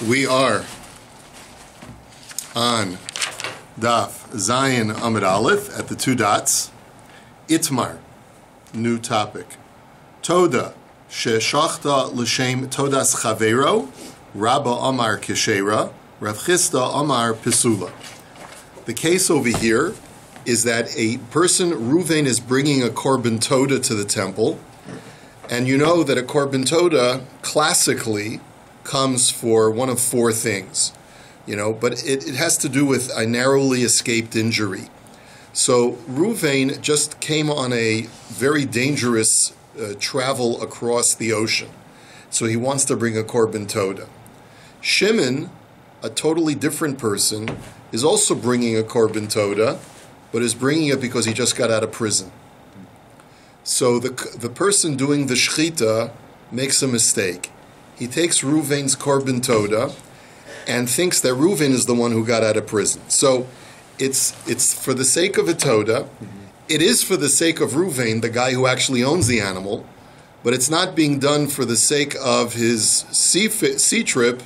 We are on DAF Zayin Amid Aleph at the two dots. Itmar, new topic. Toda sheshachta l'shem todas chavero, Rabba Amar Keshera, Rav Chisda Amar Pesula. The case over here is that a person, Ruvain, is bringing a korban toda to the temple, and you know that a korban toda classically comes for one of four things, but it has to do with a narrowly escaped injury. So Ruvain just came on a very dangerous travel across the ocean, so he wants to bring a korban toda. Shimon, a totally different person, is also bringing a korban toda, but is bringing it because he just got out of prison. So the person doing the shechita makes a mistake. He takes Ruvain's korban toda and thinks that Ruvain is the one who got out of prison. So it's for the sake of a toda. It is for the sake of Ruvain, the guy who actually owns the animal, but it's not being done for the sake of his sea trip,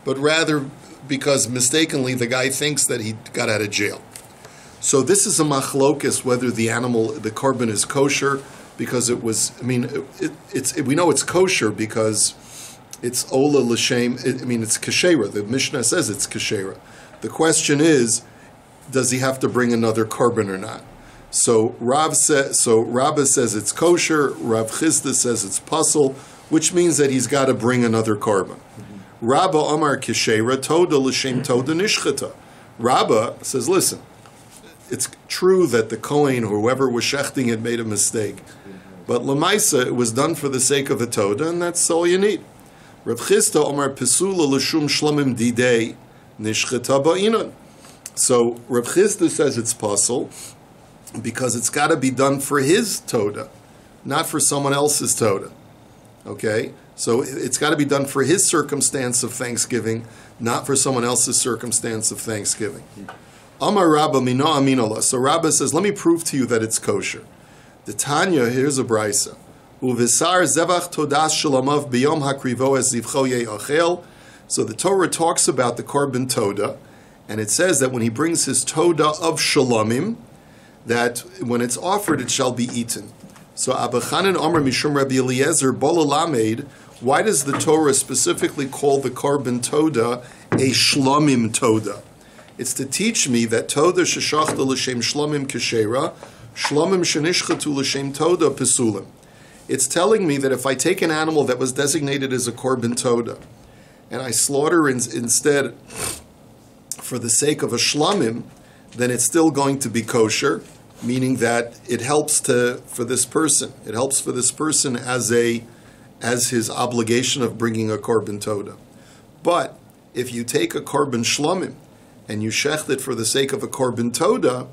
but rather because mistakenly the guy thinks that he got out of jail. So this is a machlokes whether the korban is kosher, because we know it's kosher because it's ola l'shem, it's keshera. The Mishnah says it's keshera. The question is, does he have to bring another korban or not? So Rabba says it's kosher, Rav Chisda says it's pasul, which means that he's got to bring another korban. Rabba Amar Keshera, Toda l'shem Toda nishchata. Rabba says, listen, it's true that the Kohen, or whoever was shechting it, made a mistake. But Lamaisa, it was done for the sake of a Toda, and that's all you need. Rav Chisda Amar Pesula l'shum shlomim didei nishchata ba'inon. So Rav Chisda says it's pasul because it's got to be done for his Toda, not for someone else's Toda. Okay? So it's got to be done for his circumstance of Thanksgiving, not for someone else's circumstance of Thanksgiving. Amar Rabba mina aminola. So Rabba says, let me prove to you that it's kosher. The Tanya, here's a brisa. Uvisar zevach todas shalamav biyom hakrivo es zivcho ye'achel. So the Torah talks about the korban toda, and it says that when he brings his toda of shalomim, that when it's offered, it shall be eaten. So Abba Chanan Omer Mishum Rabbi Eliezer Bola Lamed, why does the Torah specifically call the korban toda a shlomim toda? It's to teach me that toda sheshachta l'shem shlomim keshera, shlomim shenishchatu l'shem toda pesulim. It's telling me that if I take an animal that was designated as a korban toda and I slaughter instead for the sake of a shlomim, then it's still going to be kosher, meaning that it helps for this person as his obligation of bringing a korban toda. But if you take a korban shlomim and you shecht it for the sake of a korban toda,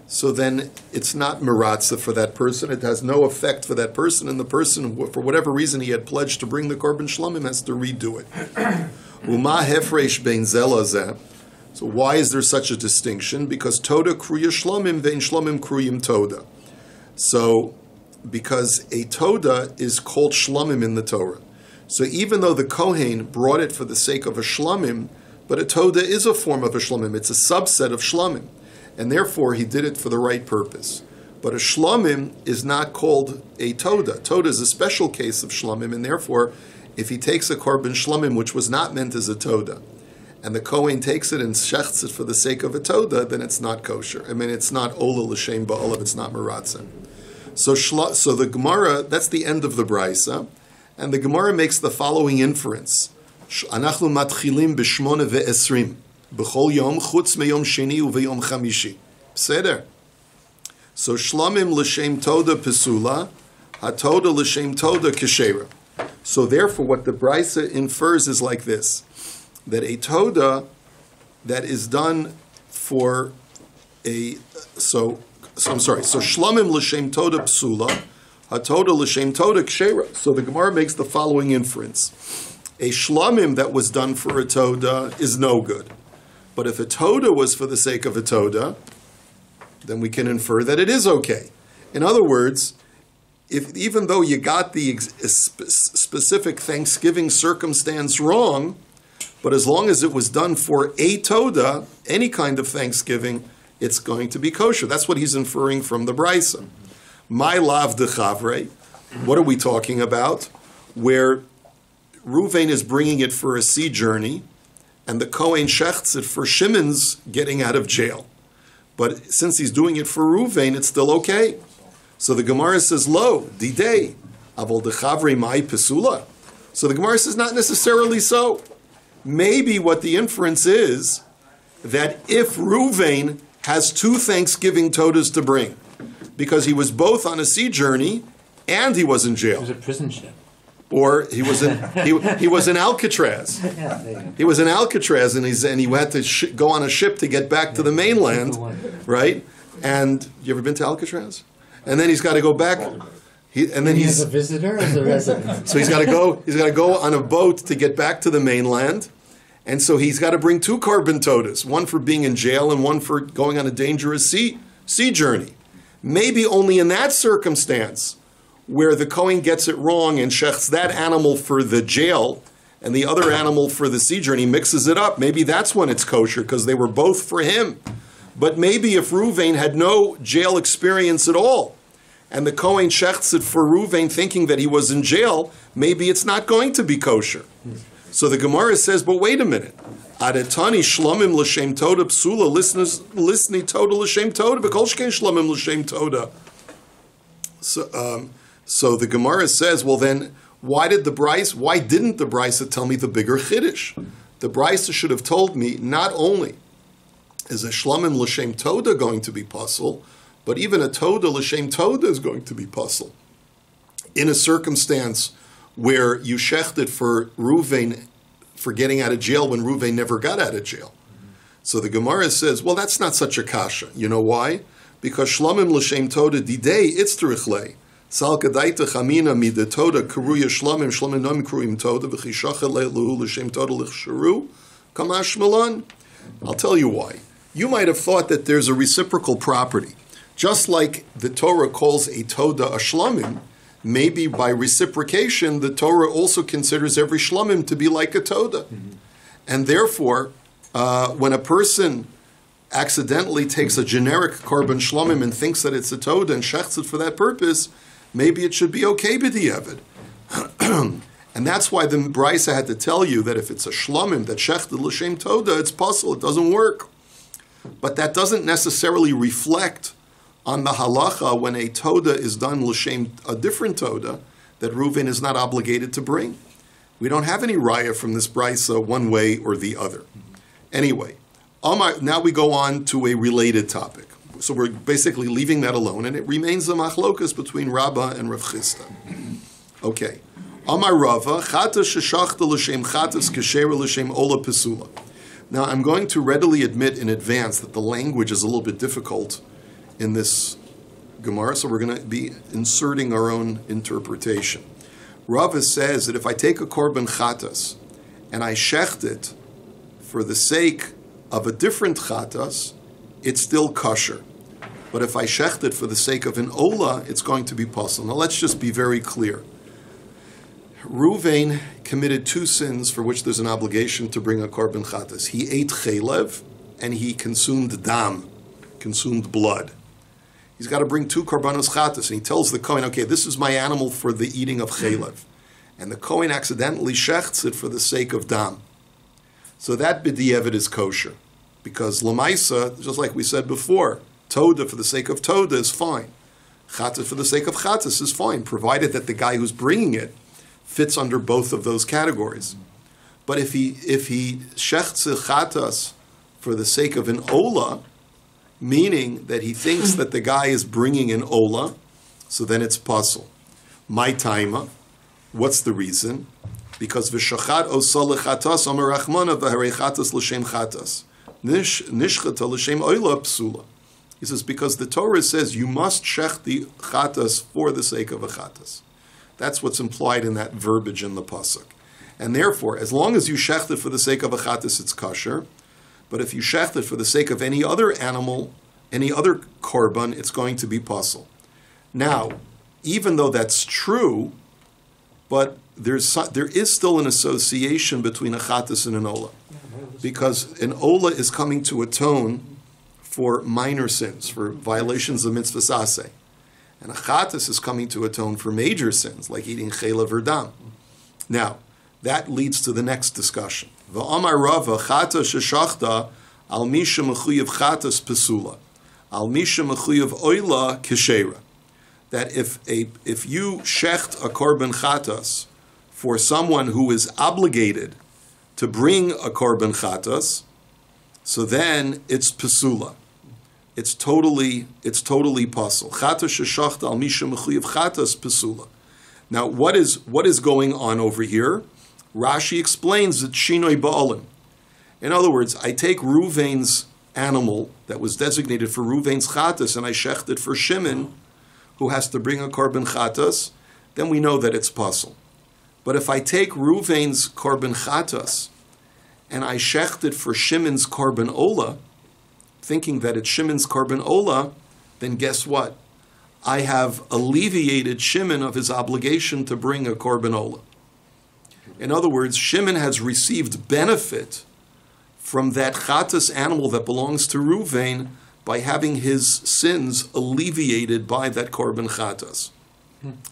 so then it's not meratzah for that person. It has no effect for that person, and the person, for whatever reason he had pledged to bring the korban shlomim, has to redo it. Uma hefresh bein zelazeh. So why is there such a distinction? Because toda kruya shlomim vein shlomim kruyim toda. So because a toda is called shlomim in the Torah. So even though the Kohen brought it for the sake of a shlomim, but a toda is a form of a shlomim. It's a subset of shlomim. And therefore he did it for the right purpose. But a shlomim is not called a toda. Toda is a special case of shlomim, and therefore if he takes a korban shlomim which was not meant as a toda, and the Kohen takes it and shechts it for the sake of a toda, then it's not kosher. It's not ola l'shem ba'olav, it's not meratzah. So the Gemara, that's the end of the brisa, and the Gemara makes the following inference. Anachnu matchilim b'shmona ve'esrim, b'chol yom chutz meyom sheni u'veyom chamishi. Pseder. So shlomim l'shem toda pesula, ha-toda l'shem toda keshera. So therefore what the brisa infers is like this, that a toda that is done for so shlomim l'shem toda psula, ha-toda l'shem toda kshera. So the Gemara makes the following inference. A shlomim that was done for a toda is no good. But if a toda was for the sake of a toda, then we can infer that it is okay. In other words, even though you got the specific Thanksgiving circumstance wrong, But as long as it was done for a toda, any kind of thanksgiving, it's going to be kosher. That's what he's inferring from the brisa. My lav de chavre. What are we talking about? Where Ruvain is bringing it for a sea journey, and the Kohen shechts it for Shimon's getting out of jail. But since he's doing it for Ruvain, it's still okay. So the Gemara says, lo, didei, avol de chavre mai pesula. So the Gemara says, not necessarily so. Maybe what the inference is, that if Ruvain has two Thanksgiving todas to bring, because he was both on a sea journey and he was in jail. It was a prison ship. Or he was in he was in Alcatraz. He was in Alcatraz, and he had to go on a ship to get back to the mainland, right? And you ever been to Alcatraz? And then he's got to go back. He's a visitor or as a resident. So he's got to go on a boat to get back to the mainland, and so he's got to bring two korban todas, one for being in jail and one for going on a dangerous sea journey. Maybe only in that circumstance, where the Kohen gets it wrong and shechts that animal for the jail and the other animal for the sea journey, mixes it up. Maybe that's when it's kosher, because they were both for him. But maybe if Ruvain had no jail experience at all, and the Kohen shechts it for Ruvain thinking that he was in jail, maybe it's not going to be kosher. So the Gemara says, but wait a minute. Adetani shlomim l'shem toda psula, listening toda l'shem toda, b'kol shkein shlomim l'shem toda. So the Gemara says, well then, why didn't the Brisa tell me the bigger chiddush? The Brisa should have told me not only is a shlomim l'shem toda going to be puzzle, but even a toda l'shem toda is going to be puzzle. In a circumstance where you shechted for Ruvain for getting out of jail when Ruvain never got out of jail. So the Gemara says, well, that's not such a kasha. You know why? Because shlomim l'shem toda didei itztrichle. Sal kadaita chamina mida toda karuya shlomim shlomim nom kruyim toda v'chishacha le'lu l'shem toda l'chsharu kamash malan. I'll tell you why. You might have thought that there's a reciprocal property. Just like the Torah calls a toda a shlomim, maybe by reciprocation, the Torah also considers every shlomim to be like a toda. Mm-hmm. And therefore, when a person accidentally takes a generic korban shlomim and thinks that it's a toda and shechts it for that purpose, maybe it should be okay b'diavad. And that's why the Brisa had to tell you that if it's a shlomim that shechted l'shem toda, it's puzzle, it doesn't work. But that doesn't necessarily reflect on the halacha when a toda is done l'shem a different toda that Reuven is not obligated to bring. We don't have any raya from this brisa one way or the other. Anyway, now we go on to a related topic. So we're basically leaving that alone, and it remains the machlokas between Rabbah and Rav Chisda. Okay. Amar Rava, chatas sheshachta l'shem chatas keshera l'shem ola pesula. Now I'm going to readily admit in advance that the language is a little bit difficult in this Gemara, so we're going to be inserting our own interpretation. Rava says that if I take a korban chatas and I shecht it for the sake of a different chatas, it's still kosher. But if I shecht it for the sake of an ola, it's going to be pasul. Now let's just be very clear. Ruvain committed two sins for which there's an obligation to bring a korban chatas. He ate chelev and he consumed dam, consumed blood. He's got to bring two korbanos chatas, and he tells the Kohen, okay, this is my animal for the eating of chelev. And the Kohen accidentally shechts it for the sake of dam. So that b'di'evet is kosher. Because lamaisa, just like we said before, toda for the sake of toda is fine. Chatas for the sake of chatas is fine, provided that the guy who's bringing it fits under both of those categories. But if he shechts chatas for the sake of an ola, meaning that he thinks that the guy is bringing an ola, so then it's pasul. My taima, what's the reason? Because v'shachat osal lechatas amar rachmana v'harei chatas l'shem chatas nishchata l'shem oila psula. He says because the Torah says you must shech the chatas for the sake of a chatas. That's what's implied in that verbiage in the pasuk. And therefore, as long as you shecht it for the sake of a chatas, it's kosher. But if you shecht it for the sake of any other animal, any other korban, it's going to be pasul. Now, even though that's true, but there is still an association between a chatas and an ola, because an ola is coming to atone for minor sins, for violations of mitzvahs aseh, and a chatas is coming to atone for major sins, like eating chelav or dam. Now, that leads to the next discussion. V'amar Rava chata sheshachta al misha mechuyev chatas pesula, al misha mechuyev oila keshera. That if you shecht a korban chatas for someone who is obligated to bring a korban chatas, so then it's pesula. It's totally pasul. Chatas sheshachta al misha mechuyev chatas pesula. Now, what is going on over here? Rashi explains that shinoi ba'alim. In other words, I take Ruvain's animal that was designated for Ruvain's chatas and I shecht it for Shimon, who has to bring a korban chatas, then we know that it's pasul. But if I take Ruvain's korban chatas and I shecht it for Shimon's korban ola, thinking that it's Shimon's korban ola, then guess what? I have alleviated Shimon of his obligation to bring a korban ola. In other words, Shimon has received benefit from that chatas animal that belongs to Ruvain by having his sins alleviated by that korban chatas.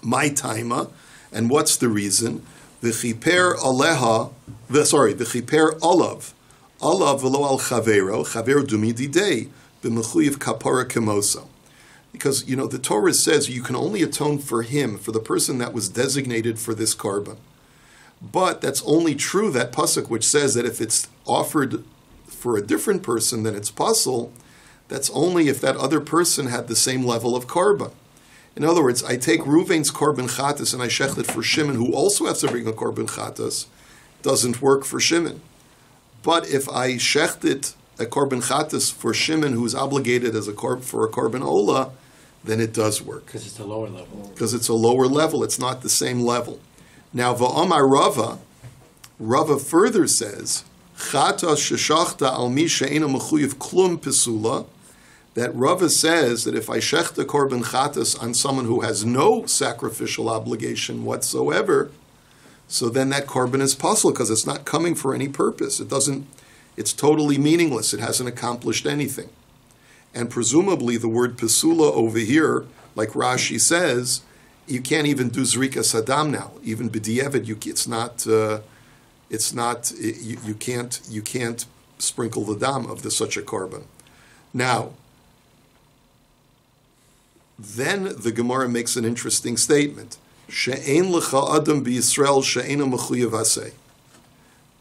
My taima, and what's the reason? The chiper olav v'lo al chavero dumi didei b'mechuyev kapara kemoso. Because, the Torah says you can only atone for him, for the person that was designated for this korban. But that's only true, that pasuk which says that if it's offered for a different person, then it's pasul. That's only if that other person had the same level of korban. In other words, I take Ruvain's korban chatas and I shech it for Shimon, who also has to bring a korban chatas. Doesn't work for Shimon. But if I shecht it a korban chatas for Shimon, who's obligated as for a korban ola, then it does work. Because it's a lower level. Because it's a lower level. It's not the same level. Now, va'amar Rava further says, chatas sheshachta al mi she'ena mechuyev klum pesula, that Rava says that if I shecht a korban chatas on someone who has no sacrificial obligation whatsoever, so then that korban is pasul because it's not coming for any purpose. It's totally meaningless. It hasn't accomplished anything. And presumably the word pesula over here, like Rashi says, you can't even do zrika sadam now. Even b'di'evid, you can't sprinkle the dam of such a korban. Now, then the Gemara makes an interesting statement. She'ein lecha adam b'Yisrael she'ena mechuyev aseh.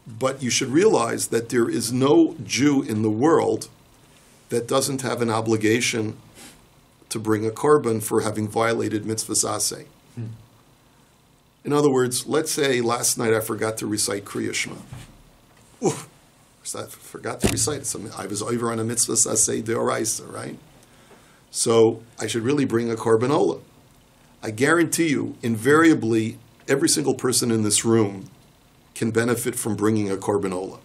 But you should realize that there is no Jew in the world that doesn't have an obligation to bring a korban for having violated mitzvahs aseh. In other words, let's say last night I forgot to recite Kriya Shema. I forgot to recite it. I was over on a mitzvahs aseh deoraisa, right? So I should really bring a korban ola. I guarantee you, invariably, every single person in this room can benefit from bringing a korban ola.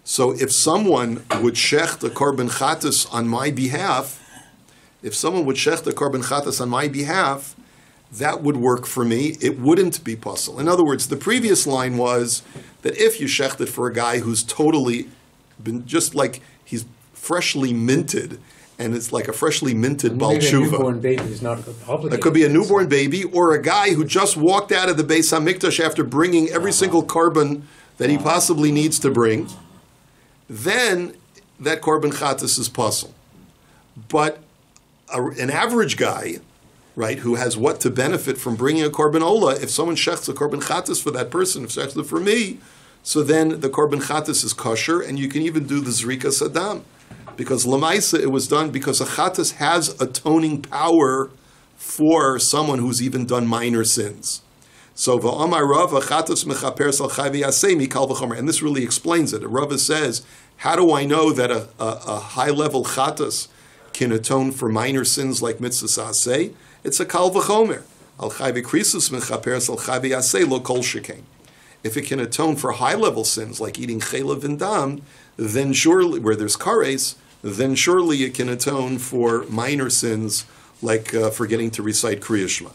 So if someone would shecht a korban chatas on my behalf, that would work for me. It wouldn't be pasul. In other words, the previous line was that if you shecht it for a guy who's totally been just like he's freshly minted, and it's like a freshly minted Baal Tshuva. A newborn baby is not obligated. It could be a newborn baby or a guy who just walked out of the Beis HaMikdash after bringing every single korban that he possibly needs to bring. Then that korban chatas is pasul. But an average guy, right, who has what to benefit from bringing a korban ola, if someone shechts a korban chatas for that person, if shechts it for me, so then the korban chatas is kosher, and you can even do the zrika sadam. Because lamaisa, it was done because a chatas has atoning power for someone who's even done minor sins. So va'amar Rava chatas mechaper sal chayvi yaseh mikal v'chomer, and this really explains it. Rava says, how do I know that a high level chatas can atone for minor sins like mitzvahs aseh? It's a kal v'chomer. Al chayvi krisus mechaper sal chayvi yaseh lo kol shekain. If it can atone for high level sins like eating chelav and dam, then surely, where there's kares, then surely it can atone for minor sins like forgetting to recite Kriya Shema.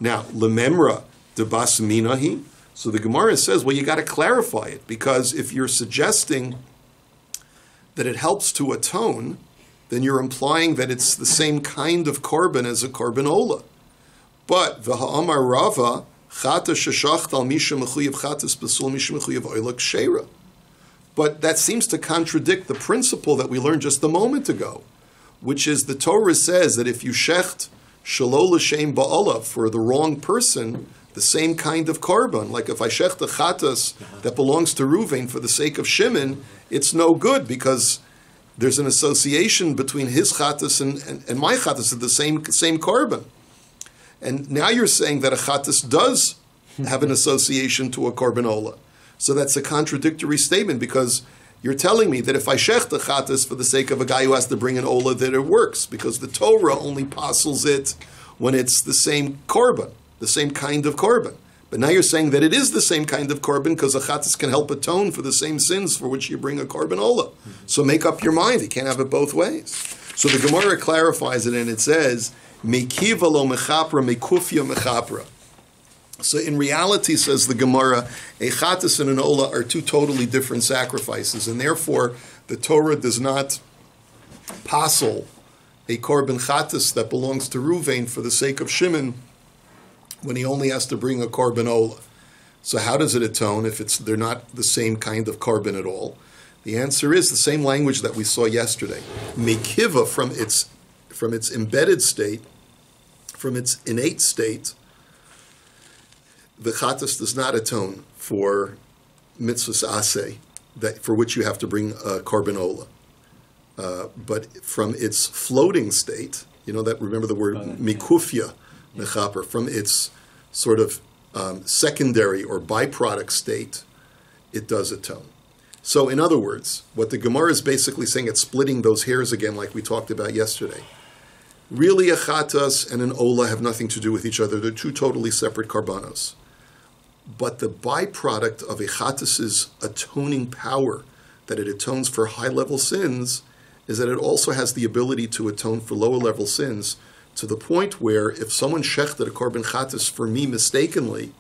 Now, lememra debas minahi. So the Gemara says, well, you got to clarify it, because if you're suggesting that it helps to atone, then you're implying that it's the same kind of korban as a korban ola. But v'ha'amar Rava chata sheshacht al misha mechuyev chatas besul misha mechuyev oila kshera. But that seems to contradict the principle that we learned just a moment ago, which is the Torah says that if you shecht shelo l'shem ba'ala for the wrong person, the same kind of korban, like if I shecht a chatas that belongs to Reuven for the sake of Shimon, it's no good because there's an association between his chatas and my chatas, the same korban. And now you're saying that a chatas does have an association to a korban ola. So that's a contradictory statement, because you're telling me that if I shech the chatas for the sake of a guy who has to bring an ola, that it works, because the Torah only apostles it when it's the same korban, the same kind of korban. But now you're saying that it is the same kind of korban because a chatas can help atone for the same sins for which you bring a korban ola. So make up your mind. You can't have it both ways. So the Gemara clarifies it, and it says, Mekiva lo mechapra, mekufya mechapra. So in reality, says the Gemara, a chatas and an ola are two totally different sacrifices, and therefore the Torah does not passel a korban chatas that belongs to Reuven for the sake of Shimon when he only has to bring a korban ola. So how does it atone if they're not the same kind of korban at all? The answer is the same language that we saw yesterday. Mekiva, from its embedded state, from its innate state, the chatas does not atone for mitzvahs aseh, that for which you have to bring a korban ola. But from its floating state, remember the word mikufya mechaper, from its sort of secondary or byproduct state, it does atone. So in other words, what the Gemara is basically saying, it's splitting those hairs again like we talked about yesterday. Really, a chatas and an ola have nothing to do with each other. They're two totally separate karbanos. But the byproduct of a chatas's atoning power, that it atones for high-level sins, is that it also has the ability to atone for lower-level sins, to the point where if someone shechted a korban chatas for me mistakenly,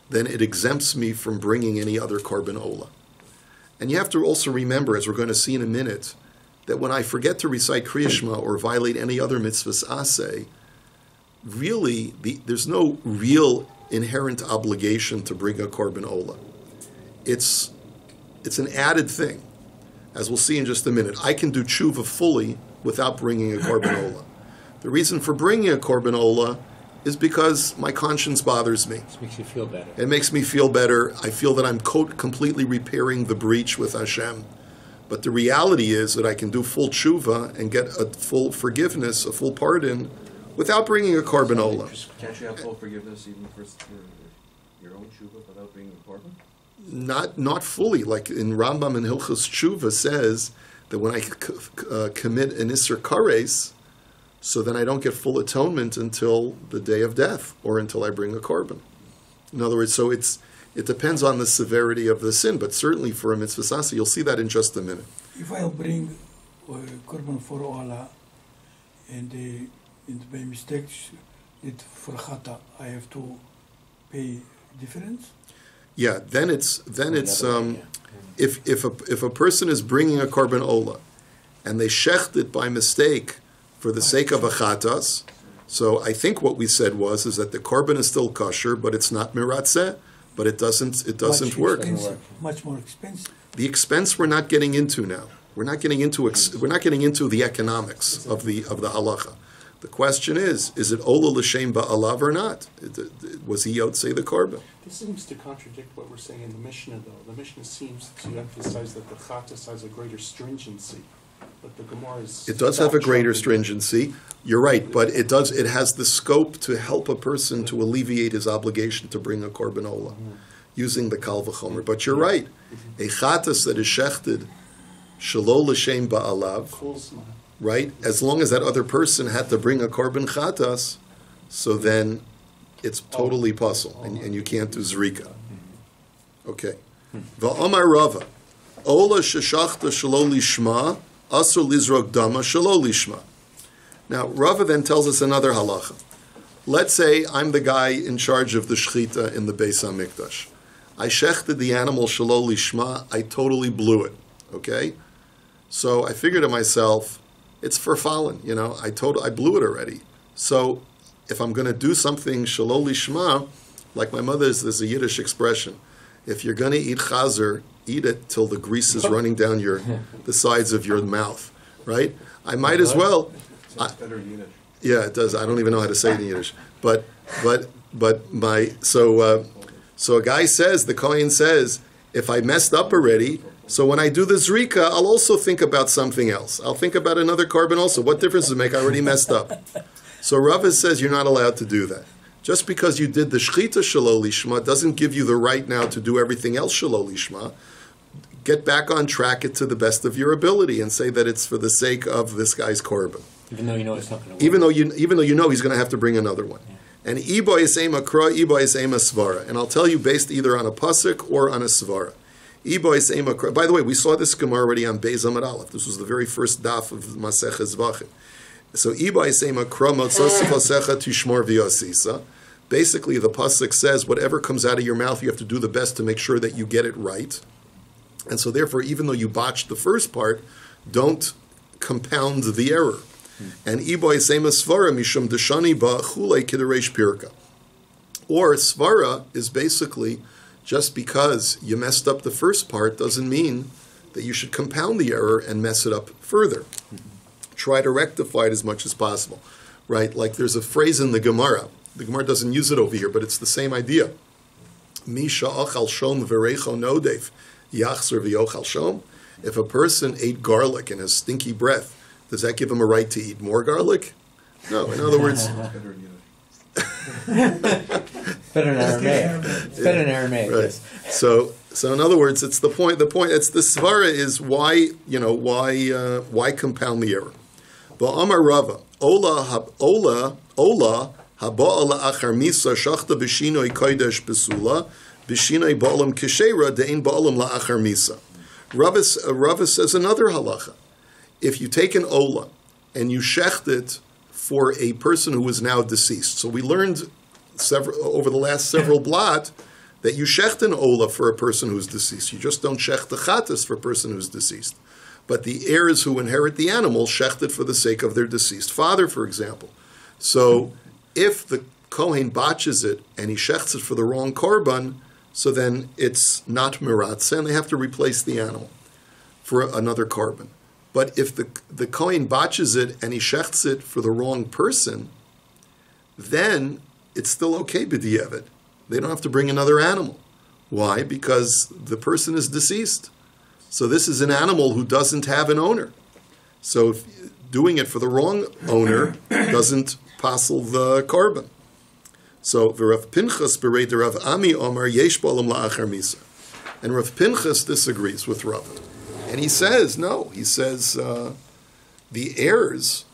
then it exempts me from bringing any other korban ola. And you have to also remember, as we're going to see in a minute, that when I forget to recite Kriya Shema or violate any other mitzvahs aseh, really, there's no real inherent obligation to bring a korban ola. It's an added thing. As we'll see in just a minute, I can do tshuva fully without bringing a korban ola. The reason for bringing a korban ola is because my conscience bothers me. It makes you feel better. It makes me feel better. I feel that I'm completely repairing the breach with Hashem. But the reality is that I can do full tshuva and get a full forgiveness, a full pardon, without bringing a korban ola. Can't you have full forgiveness even for your own tshuva without bringing a korban? Not fully. Like in Rambam and Hilchos Tshuva says that when I commit an Isser Kares, so then I don't get full atonement until the day of death or until I bring a korban. In other words, so it depends on the severity of the sin, but certainly for a mitzvah sasa, you'll see that in just a minute. If I'll bring korban for Allah and by mistake it for chata, I have to pay difference? Yeah, then it's if a person is bringing a korban ola and they shecht it by mistake for the sake of a chatas, so I think what we said is that the korban is still kosher, but it's not miratzeh, but it doesn't work. Much more expensive. The expense we're not getting into now. We're not getting into the economics of the halacha. The question is it ola l'shem ba'alav or not? Was he yotzei the korban? This seems to contradict what we're saying in the Mishnah, though. The Mishnah seems to emphasize that the chatas has a greater stringency, but the Gemara is... It does have a greater stringency. You're right, but it has the scope to help a person to alleviate his obligation to bring a korban ola, using the kal v'chomer. But you're right. A chatas that is shechted shelo l'shem ba'alav, right? As long as that other person had to bring a korban chatas, so then it's totally puzzle, and you can't do zrika. Okay. Va'amar Rava, ola sheshachta shelo lishma, asur lizrok dama shelo lishma. Now, Rava then tells us another halacha. let's say I'm the guy in charge of the shechita in the Beis HaMikdash. I shechted the animal shelo lishma, I totally blew it, okay? So I figured to myself, it's for fallen, I blew it already. So if I'm going to do something shelo lishma, like my mother's, there's a Yiddish expression, if you're going to eat chazer, eat it till the grease is running down the sides of your mouth, right? I might as well. Sounds better in Yiddish. Yeah, it does. I don't even know how to say it in Yiddish. So a guy says, the Kohen says, if I messed up already, so when I do the zrika, I'll also think about something else. I'll think about another carbon also. What difference does it make? I already messed up. So Rava says you're not allowed to do that. Just because you did the shechita shelo lishma doesn't give you the right now to do everything else shelo lishma. Get back on track it to the best of your ability and say that it's for the sake of this guy's korban. Even though you know it's not going to work. Even though you know he's going to have to bring another one. Yeah. And iba is ema kra, iba is ema svara. And I'll tell you based either on a pasuk or on a svara. Iba is ema kra. By the way, we saw this Gemara already on Beis Amud Aleph. This was the very first daf of Masech Zevachim. So iba is ema kra motzos pasecha tishmor v'yasisa. Basically, the pasuk says whatever comes out of your mouth, you have to do the best to make sure that you get it right. And so therefore, even though you botched the first part, don't compound the error. And iboy sema svara mishum deshani ba chulei kideresh pirka. Or svara is basically just because you messed up the first part doesn't mean that you should compound the error and mess it up further. Try to rectify it as much as possible, right? Like there's a phrase in the Gemara. The Gemara doesn't use it over here, but it's the same idea. Misha achal shom v'reicho nodev yachzer v'yochal shom. If a person ate garlic and has stinky breath, does that give him a right to eat more garlic? No. In other words, better in Aramaic. It's better in Aramaic. Right. Yes. So in other words, it's the point. The point. It's the svara is why compound the error. Ba'amar Rava ola haba'ala achar misa shachta b'shinoi kodesh besula b'shinoi ba'olam kishera de'in ba'olam la'achar misa. Rava says another halacha. If you take an ola and you shecht it for a person who is now deceased. So we learned over the last several blot that you shecht an ola for a person who's deceased. You just don't shecht the chatas for a person who's deceased. But the heirs who inherit the animal shecht it for the sake of their deceased father, for example. So if the Kohen botches it and he shechts it for the wrong korban, so then it's not miratza and they have to replace the animal for another korban. But if the Kohen botches it and he shechts it for the wrong person, then it's still okay b'di'evet. They don't have to bring another animal. Why? Because the person is deceased. So this is an animal who doesn't have an owner. So if doing it for the wrong owner doesn't passel the korban. So Rav Pinchas berei de Rav Ami Omar yesh b'olam la'achar misa. And Rav Pinchas disagrees with Rav. And he says, no, the heirs,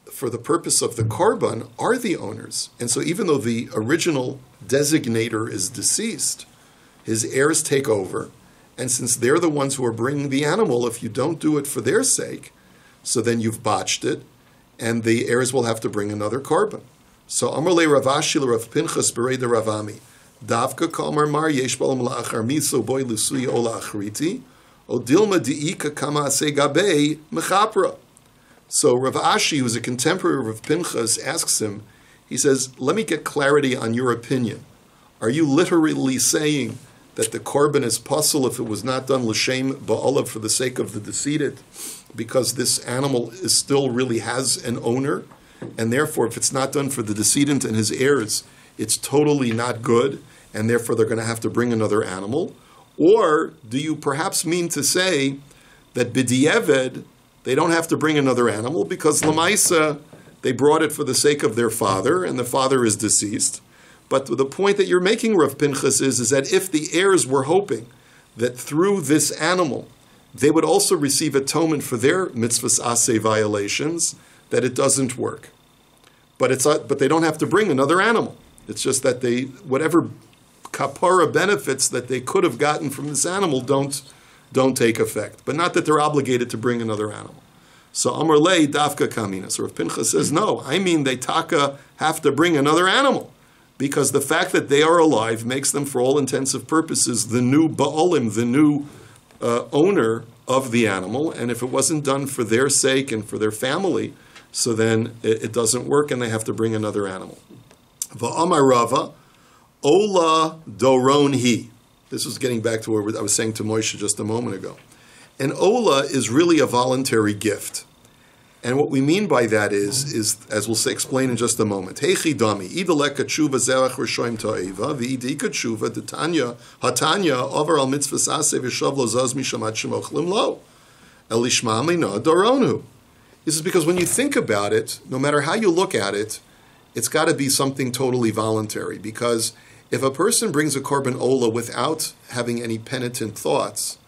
for the purpose of the korban, are the owners. And so even though the original designator is deceased, his heirs take over. And since they're the ones who are bringing the animal, if you don't do it for their sake, so then you've botched it, and the heirs will have to bring another korban. So Amar le Rav Ashi le Rav Pinchas berei de Rav Ami, Davka kamar mar yesh b'olam la'achar miso boy lusuyi ola achriti, Odilma di'ika kama gabe mechapra. So Rav Ashi, who's a contemporary of Rav Pinchas, asks him, he says, let me get clarity on your opinion. Are you literally saying that the korban is pasul if it was not done l'shem ba'olav for the sake of the decedent, because this animal still really has an owner, and therefore if it's not done for the decedent and his heirs, it's totally not good, and therefore they're going to have to bring another animal? Or do you perhaps mean to say that b'di'eved, they don't have to bring another animal because l'maisa, they brought it for the sake of their father, and the father is deceased. But the point that you're making, Rav Pinchas, is that if the heirs were hoping that through this animal, they would also receive atonement for their mitzvahs aseh violations, that it doesn't work. But they don't have to bring another animal. It's just that whatever kapara benefits that they could have gotten from this animal don't take effect. But not that they're obligated to bring another animal. So Amar Lei Dafka Kamina. So Rav Pinchas says, no, I mean they taka have to bring another animal. Because the fact that they are alive makes them, for all intensive purposes, the new Ba'alim, the new owner of the animal. And if it wasn't done for their sake and for their family, so then it doesn't work and they have to bring another animal. Va'amar Rava, Ola Doron Hi. This was getting back to what I was saying to Moshe just a moment ago. An Ola is really a voluntary gift. And what we mean by that is as we'll explain in just a moment. Heichi dami, idaleka tshuva zerach rishoim ta'eva, v'idika tshuva detanya hatanya over al mitzvah saseh v'shav lo zaz mishamat shemochlim lo. Elishma mina doronu. This is because when you think about it, no matter how you look at it, it's got to be something totally voluntary. Because if a person brings a korban ola without having any penitent thoughts,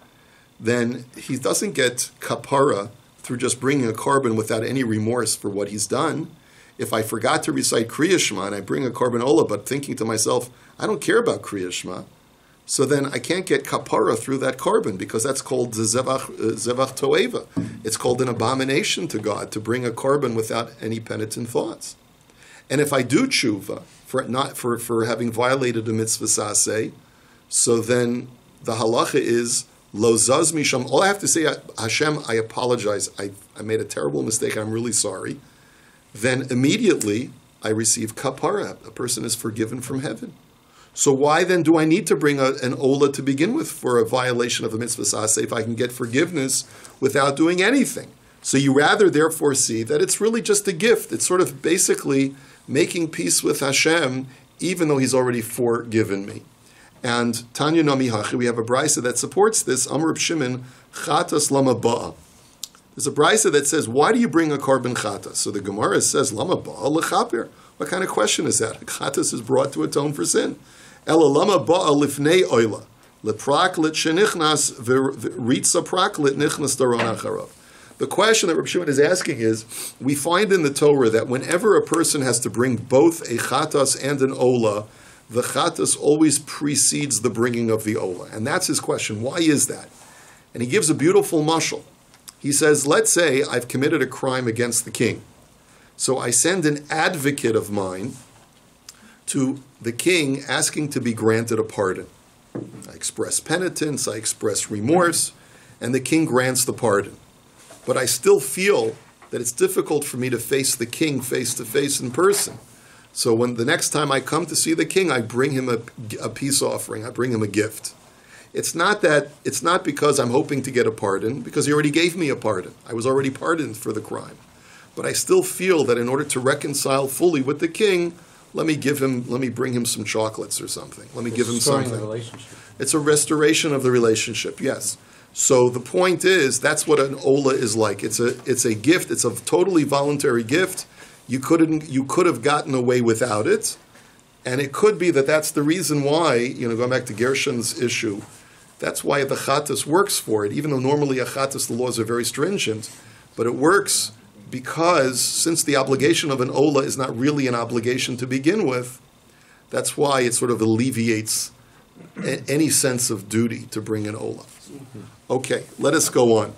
then he doesn't get kapara through just bringing a korban without any remorse for what he's done. If I forgot to recite Kriya Shema and I bring a korban ola, but thinking to myself, I don't care about Kriya Shema, so then I can't get kapara through that korban because that's called the zevach toeva. It's called an abomination to God to bring a korban without any penitent thoughts. And if I do tshuva for having violated a mitzvah saseh, so then the halacha is lo zaz misham. All I have to say, Hashem, I apologize. I made a terrible mistake. I'm really sorry. Then immediately I receive kapara. A person is forgiven from heaven. So why then do I need to bring an ola to begin with for a violation of a mitzvah saseh if I can get forgiveness without doing anything? So you rather therefore see that it's really just a gift. It's sort of basically making peace with Hashem, even though He's already forgiven me. And Tanya Nami Hachi, we have a brisa that supports this. Amar Reb Shimon, Chatas Lama Ba'a. There's a brisa that says, why do you bring a korban chatas? So the Gemara says, Lama Ba'a lechaper. What kind of question is that? Chatas is brought to atone for sin. Ela Lama Ba'a lifnei oila. Lepraklit shenichnas v'ritza praklit nichnas daron acharov. The question that Reb Shimon is asking is, we find in the Torah that whenever a person has to bring both a chatas and an ola, the chatas always precedes the bringing of the ola. And that's his question. Why is that? And he gives a beautiful mashal. He says, let's say I've committed a crime against the king. So I send an advocate of mine to the king asking to be granted a pardon. I express penitence, I express remorse, and the king grants the pardon. But I still feel that it's difficult for me to face the king face to face in person. So when the next time I come to see the king, I bring him a peace offering. I bring him a gift. It's not because I'm hoping to get a pardon, because he already gave me a pardon. I was already pardoned for the crime. But I still feel that in order to reconcile fully with the king, let me bring him some chocolates or something. Let me give him something. The relationship. It's a restoration of the relationship, yes. So the point is, that's what an ola is like. It's a gift. It's a totally voluntary gift. You could have gotten away without it, and it could be that that's the reason why, going back to Gershon's issue, that's why the chatas works for it, even though normally a chatas, the laws are very stringent, but it works because since the obligation of an ola is not really an obligation to begin with, that's why it sort of alleviates any sense of duty to bring an ola. Okay, let us go on.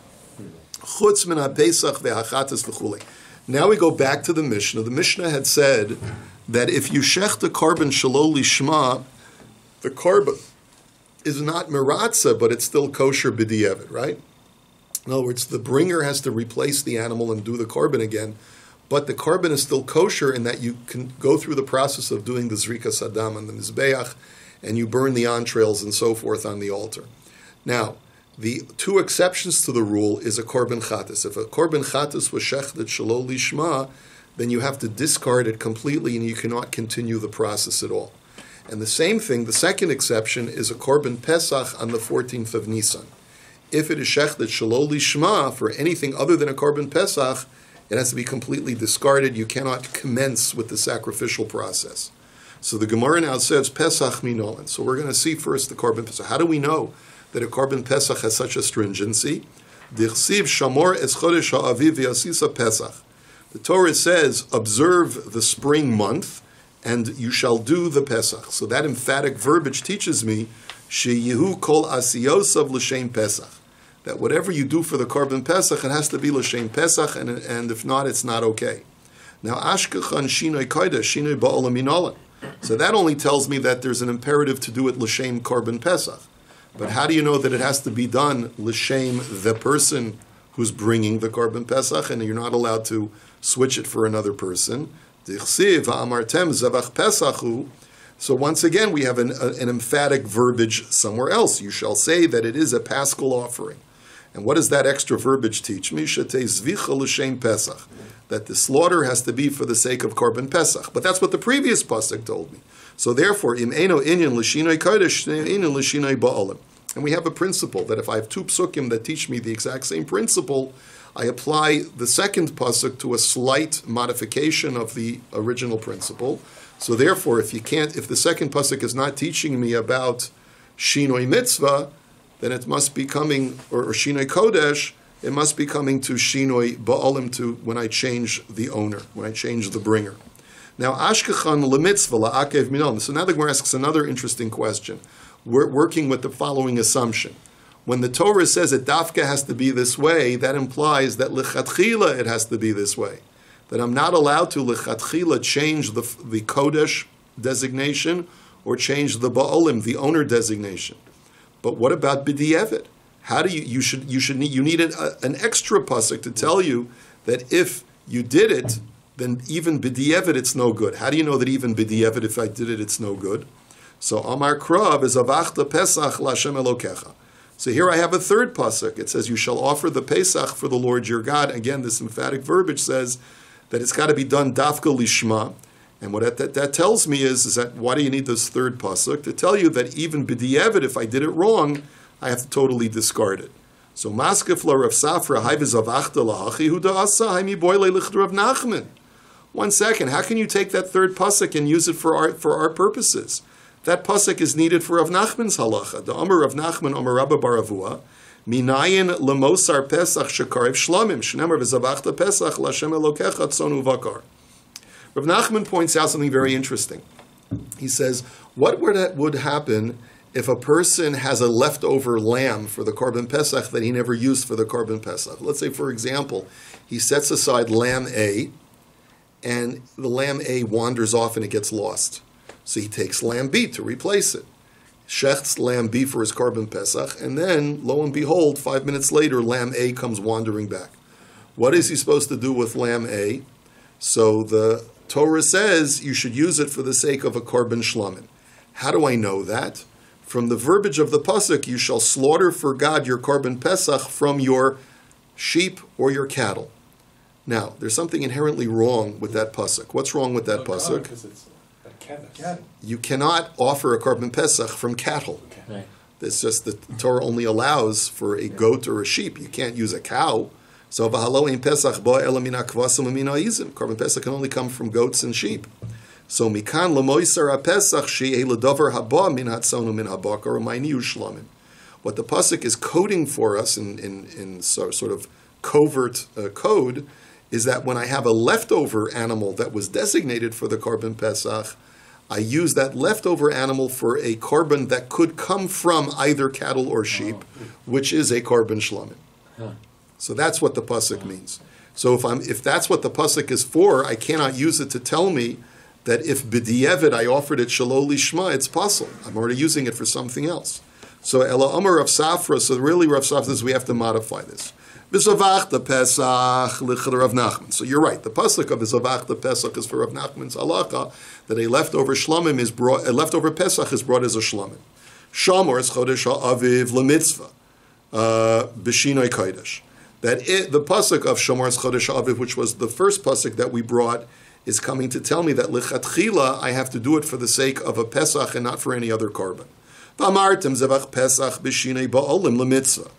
Chutz min ha-pesach ve'hachatas v'chulei. Now we go back to the Mishnah. The Mishnah had said that if you shech the korban shelo lishma, the korban is not meratza, but it's still kosher b'di'evet, right? In other words, the bringer has to replace the animal and do the korban again, but the korban is still kosher in that you can go through the process of doing the zrikas hadam and the mizbeach, and you burn the entrails and so forth on the altar. Now, the two exceptions to the rule is a korban chatas. If a korban chatas was shechted shelo lishma, then you have to discard it completely and you cannot continue the process at all. And the same thing, the second exception is a korban pesach on the 14th of Nisan. If it is shechted shelo lishma for anything other than a korban pesach, it has to be completely discarded. You cannot commence with the sacrificial process. So the Gemara now says pesach minolan. So we're going to see first the korban pesach. How do we know that a korban pesach has such a stringency? Dichsiv shamor es chodesh ha'aviv v'yasisa pesach. The Torah says, observe the spring month, and you shall do the pesach. So that emphatic verbiage teaches me, sheyehu kol asiyosav l'shem pesach, that whatever you do for the Korban Pesach, it has to be L'Shem Pesach, and if not, it's not okay. Now, Ashkechan Shinoi Kodesh, Shinoi Ba'olam Minolan. So that only tells me that there's an imperative to do it L'Shem Korban Pesach. But how do you know that it has to be done L'Shem the person who's bringing the Korban Pesach, and you're not allowed to switch it for another person? Dichsiv ha'amartem zevach pesachu. So once again, we have an emphatic verbiage somewhere else. You shall say that it is a paschal offering. And what does that extra verbiage teach me? Shetei zvicha l'shem Pesach. That the slaughter has to be for the sake of Korban Pesach. But that's what the previous pasuk told me. So therefore, im eno inyan l'shinoi kodesh, inyan l'shinoi ba'olim. And we have a principle that if I have two psukim that teach me the exact same principle, I apply the second pasuk to a slight modification of the original principle. So therefore, if the second pasuk is not teaching me about shinoi mitzvah, then it must be coming, or shinoi kodesh, it must be coming to shinoi ba'olim, to when I change the owner, when I change the bringer. Now, ashkechan lemitzvah la'akev minon. So now the Gemara asks another interesting question. We're working with the following assumption. When the Torah says that dafka has to be this way, that implies that lichatchila it has to be this way. That I'm not allowed to lichatchila change the kodesh designation or change the ba'olim, the owner designation. But what about b'di'evet? How do you need an extra pasuk to tell you that if you did it, then even b'di'evet it's no good. How do you know that even b'di'evet, if I did it, it's no good? So Amar Krav is avachta Pesach l'Hashem Elokecha. So here I have a third pasuk. It says, you shall offer the Pesach for the Lord your God. Again, this emphatic verbiage says that it's got to be done dafka lishma. And what that tells me is that why do you need this third pasuk? To tell you that even b'di'evet, if I did it wrong, I have to totally discard it. So maskefla Rav Safra hayviz avachta lahachi hu da'asa haymi boile lichd Rav Nachman. 1 second, how can you take that third pasuk and use it for our purposes? That pasuk is needed for Rav Nachman's halacha. The Amar Rav Nachman, Amar Rabba Baravua, minayin lemosar Pesach shekarev shlamim, shnemar v'zavachta Pesach l'Hashem Elokecha tzonu vakar. Rav Nachman points out something very interesting. He says, what would happen if a person has a leftover lamb for the Korban Pesach that he never used for the Korban Pesach? Let's say, for example, he sets aside lamb A, and the lamb A wanders off and it gets lost. So he takes lamb B to replace it. Shechts lamb B for his Korban Pesach, and then, lo and behold, 5 minutes later, lamb A comes wandering back. What is he supposed to do with lamb A? So the Torah says you should use it for the sake of a Korban Shlamim. How do I know that? From the verbiage of the pasuk, you shall slaughter for God your Korban Pesach from your sheep or your cattle. Now, there's something inherently wrong with that pasuk. What's wrong with that pasuk? Because it's a keves. You cannot offer a Korban Pesach from cattle. Right. It's just the Torah only allows for a goat or a sheep. You can't use a cow. So Korban Pesach can only come from goats and sheep. So mikan lemoisar Pesach she'eh ledavar haba min hatzonu min habakar u'mayni u'shlamim. What the pasuk is coding for us in sort of covert code is that when I have a leftover animal that was designated for the Korban Pesach, I use that leftover animal for a korban that could come from either cattle or sheep, which is a korban shlamim. Huh. So that's what the pasuk means. So if that's what the pasuk is for, I cannot use it to tell me that if b'di'evet I offered it shalol lishma, it's possible. I'm already using it for something else. So Ela Amar Rav Safra. So really, Rav Safra says we have to modify this. V'zavachta Pesach lichad Rav Nachman. So you're right. The pasuk of V'zavachta Pesach is for Rav Nachman's halacha that a leftover shlamim is brought. A leftover Pesach is brought as a shlamim. Shamor es chodesh ha'aviv lemitzvah b'shinoi kodesh. That the pasuk of Shamor es chodesh ha'aviv, which was the first pasuk that we brought, is coming to tell me that lichatchila I have to do it for the sake of a Pesach and not for any other korban. V'amartem zevach Pesach b'shinoi ba'olim lemitzvah.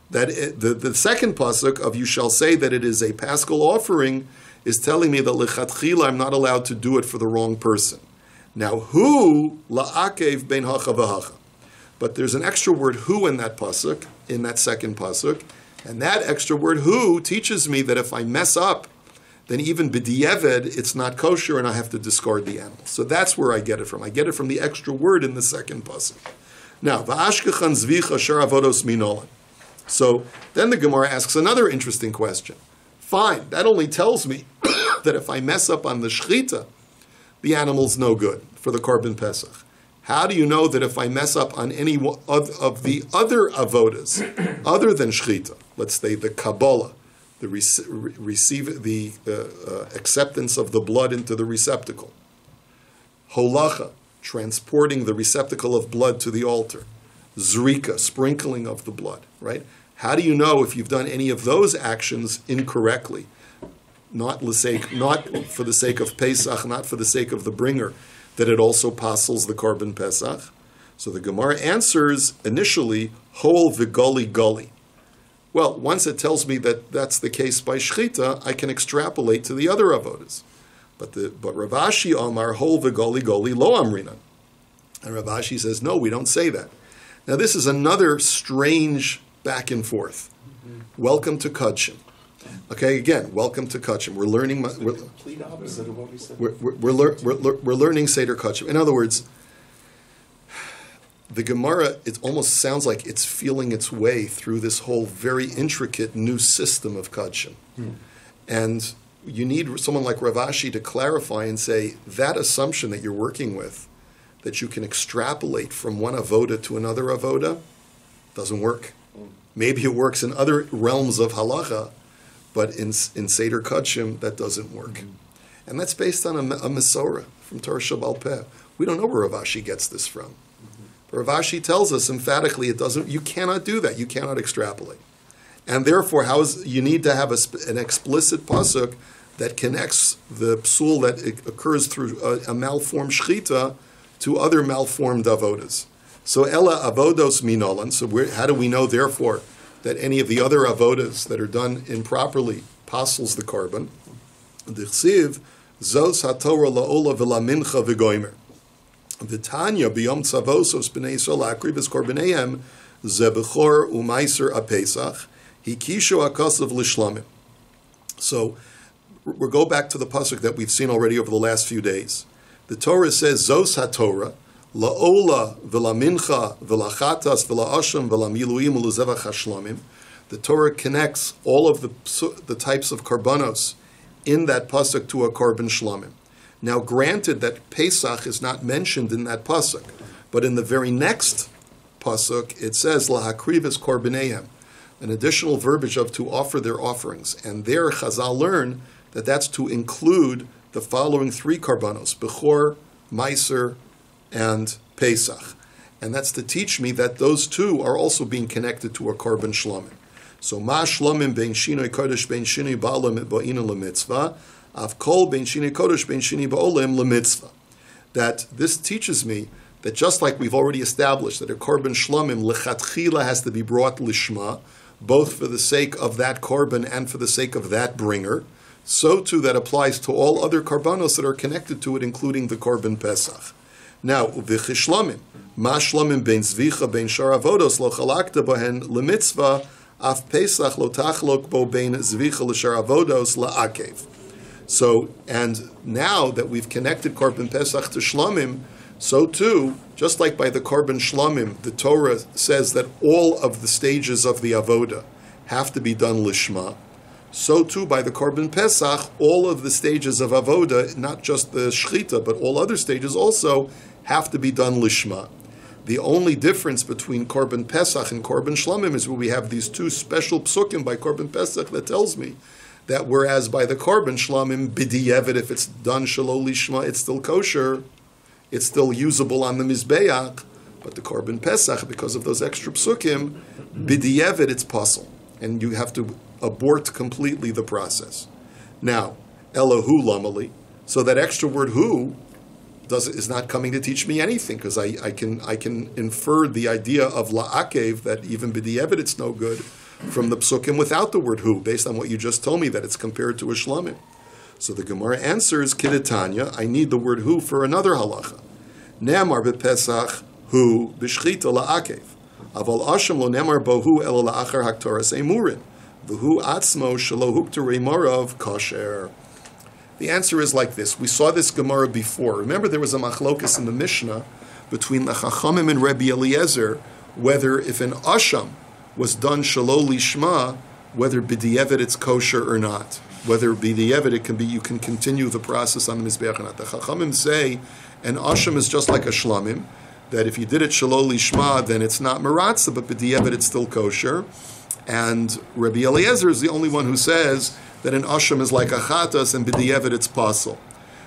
That the second pasuk of you shall say that it is a paschal offering is telling me that lichatchila I'm not allowed to do it for the wrong person. Now, who la'akev ben hacha v'hacha. But there's an extra word who in that pasuk, in that second pasuk, and that extra word who teaches me that if I mess up, then even b'di'eved, it's not kosher and I have to discard the animal. So that's where I get it from. I get it from the extra word in the second pasuk. Now, v'ashkechan zvicha shar avodos minolan. So then the Gemara asks another interesting question. Fine, that only tells me that if I mess up on the shechita, the animal's no good for the Korban Pesach. How do you know that if I mess up on any of the other avodas, other than shechita, let's say the Kabbalah, the acceptance of the blood into the receptacle, holacha, transporting the receptacle of blood to the altar, zrika, sprinkling of the blood, right? How do you know if you've done any of those actions incorrectly? Not for the sake of Pesach, not for the sake of the bringer, that it also passels the Korban Pesach? So the Gemara answers initially, hol v'goli goli. Well, once it tells me that that's the case by shechita, I can extrapolate to the other avodas. But Rav Ashi Amar hol v'goli goli lo amrinan. And Rav Ashi says, no, we don't say that. Now this is another strange back and forth. Welcome to Kudshim. Okay, again, welcome to Kudshim. We're learning. Complete opposite of what we said. We're learning Seder Kudshim. In other words, the Gemara, it almost sounds like it's feeling its way through this whole very intricate new system of Kudshim. And you need someone like Rav Ashi to clarify and say, that assumption that you're working with, that you can extrapolate from one avoda to another avoda, doesn't work. Maybe it works in other realms of halacha, but in Seder Kudshim, that doesn't work. And that's based on a Mesorah from Torah Shabbal Peh. We don't know where Rav Ashi gets this from. But Rav Ashi tells us emphatically you cannot do that. You cannot extrapolate. And therefore, you need to have an explicit pasuk that connects the psul that occurs through a malformed shechita to other malformed avodas. So ella avodos minolan. So how do we know, therefore, that any of the other avodas that are done improperly passels the korban? D'chsiv zos haTorah la'ola v'lamincha v'goymer. V'tanya b'yom tzavosos b'nei Yisrael la'akriv es korbaneihem zebechor u'maiser apesach hikisho akasav l'shlamim. So we'll go back to the pasuk that we've seen already over the last few days. The Torah says zos haTorah la'ola v'lamincha v'lachatas v'la'asham v'lamiluim v'luzevach hashlamim. The Torah connects all of the types of karbanos in that pasuk to a korban shlamim. Now, granted that Pesach is not mentioned in that pasuk, but in the very next pasuk it says lahakriv es korbaneihem, an additional verbiage of to offer their offerings, and there Chazal learn that that's to include the following three karbanos: bechor, meiser, and Pesach. And that's to teach me that those two are also being connected to a korban shlamim. So ma shlamim ben shinoi kodesh ben shinoi ba'olam ba'ina lemitzvah, av kol ben shinoi kodesh ben shinoi ba'olam lemitzvah. That this teaches me that just like we've already established that a korban shlamim lechatchila has to be brought lishma, both for the sake of that korban and for the sake of that bringer, so too that applies to all other karbanos that are connected to it, including the korban Pesach. Now, v'chishlamim, ma shlamim ben zvicha ben shar avodos lo chalakta bohen lemitzvah, af Pesach lo tachlok bo ben zvicha l'shar avodos la'akev. So, and now that we've connected korban Pesach to shlamim, so too, just like by the korban shlamim, the Torah says that all of the stages of the avoda have to be done lishma. So too, by the korban Pesach, all of the stages of avoda, not just the shechita, but all other stages also have to be done lishma. The only difference between korban Pesach and korban shlamim is where we have these two special psukim by korban Pesach that tells me that whereas by the korban shlamim, b'di'evet, if it's done shelo lishma, it's still kosher, it's still usable on the mizbeach, but the korban Pesach, because of those extra psukim, b'di'evet, it's pasul, and you have to abort completely the process. Now, Elohu lamali, so that extra word hu is not coming to teach me anything, because I can infer the idea of la'akev, that even b'di'evet it's no good, from the psukim without the word hu, based on what you just told me, that it's compared to a shlamim. So the Gemara answers, Kidatanya, I need the word hu for another halacha. Ne'amar b'pesach hu b'shchita la'akev. Aval asham lo ne'amar bohu elo la'achar haktoras emurin. V'hu atzmo shelo hukterei morav kosher. The answer is like this. We saw this Gemara before. Remember, there was a machlokas in the Mishnah between the Chachamim and Rebbe Eliezer, whether if an asham was done shelo lishma, whether b'di'evet it's kosher or not. Whether b'di'evet it can be, you can continue the process on the mizbeach or not. The Chachamim say an asham is just like a shlamim, that if you did it shelo lishma, then it's not maratza, but b'di'evet it's still kosher. And Rabbi Eliezer is the only one who says that an asham is like a chatas and b'di'evet it's pasul.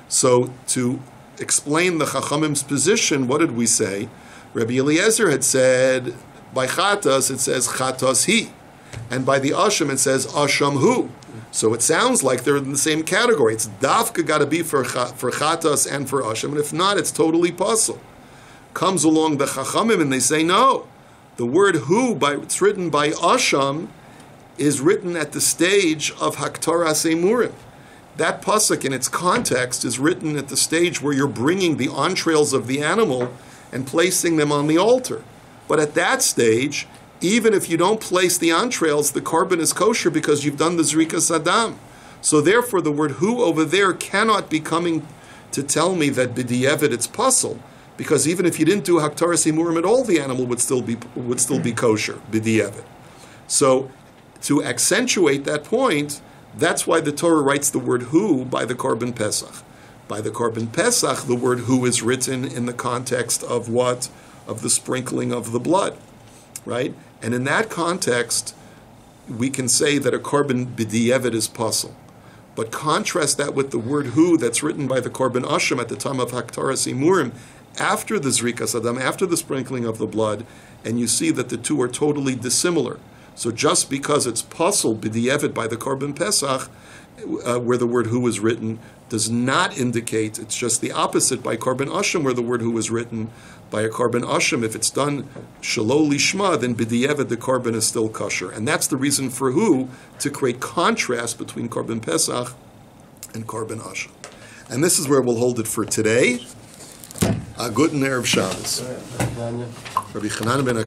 So to explain the Chachamim's position, what did we say? Rabbi Eliezer had said, by chatas it says chatas he, and by the asham it says asham hu. So it sounds like they're in the same category. It's dafka got to be for chatas and for asham, and if not, it's totally pasul. Comes along the Chachamim and they say no. The word hu, it's written by asham, is written at the stage of haktaras emurim. That pasuk in its context is written at the stage where you're bringing the entrails of the animal and placing them on the altar. But at that stage, even if you don't place the entrails, the korban is kosher because you've done the zrikas adam. So therefore, the word hu over there cannot be coming to tell me that b'di'evet it's pasul, because even if you didn't do haktaras emurim at all, the animal would still be kosher b'di'evet. So to accentuate that point, that's why the Torah writes the word hu by the korban pesach. By the korban pesach, the word hu is written in the context of what? Of the sprinkling of the blood, right? And in that context, we can say that a korban b'di'evet is pasul. But contrast that with the word hu that's written by the korban asham at the time of haktaras emurim, after the zrikas adam, after the sprinkling of the blood, and you see that the two are totally dissimilar. So just because it's pasul b'di'evet by the korban pesach, where the word hu is written, does not indicate, it's just the opposite by korban asham, where the word hu is written. By a korban asham, if it's done shelo lishma, then b'di'evet the korban is still kosher. And that's the reason for hu, to create contrast between korban pesach and korban asham. And this is where we'll hold it for today. A good Erev Shabbos. Rabbi Chanan ben